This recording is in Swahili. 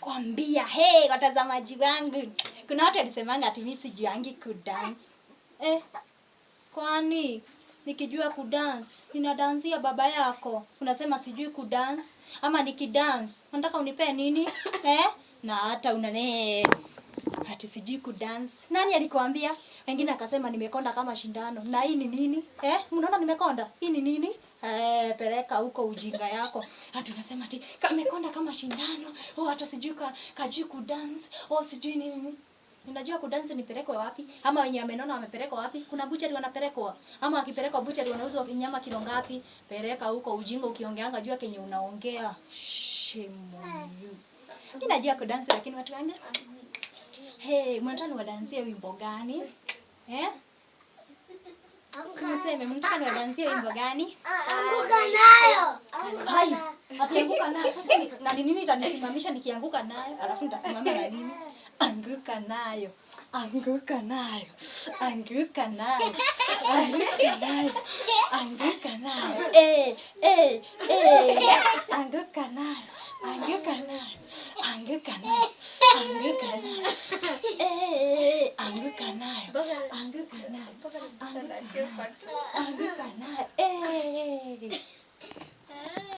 nakwambia, hey, watazamaji wangu. Kuna watu walisemanga ati mimi sijuangi kudance. Kwani nikijua kudance, ninadansia baba yako. Unasema sijui kudance ama nikidance, unataka unipe nini? Na hata unane ati sijui kudance. Nani alikwambia? Wengine akasema nimekonda kama shindano. Na hii ni nini? Mnaona nimekonda? Hii ni nini? Peleka huko ujinga yako. Hata unasema ati nimekonda kama shindano. Hata sijui kajui kudance. Sijui nini. Ninajua kudance nipelekwe wapi? Ama wenye wamenona wamepelekwa wapi? Kuna butchery wanapelekwa? Ama wakipelekwa butchery wanauzwa kinyama kilo ngapi? Peleka huko ujinga ukiongeanga jua kenye unaongea. Shame on you. Ninajua kudance lakini watu wangu. Hey, mnataka niwadansie wimbo gani? Mseme mnataka niwadansie wimbo gani? Anguka nayo. Hai, atianguka nayo. Sasa na nini itanisimamisha nikianguka nayo? Alafu nitasimama na nini? Anguka nayo. Anguka nayo. Anguka nayo. Anguka nayo. Anguka nayo. Anguka nayo. Anguka nayo. Anguka nayo. Anguka nayo. Anguka nayo. Anguka nayo. Anguka nayo. Anguka nayo.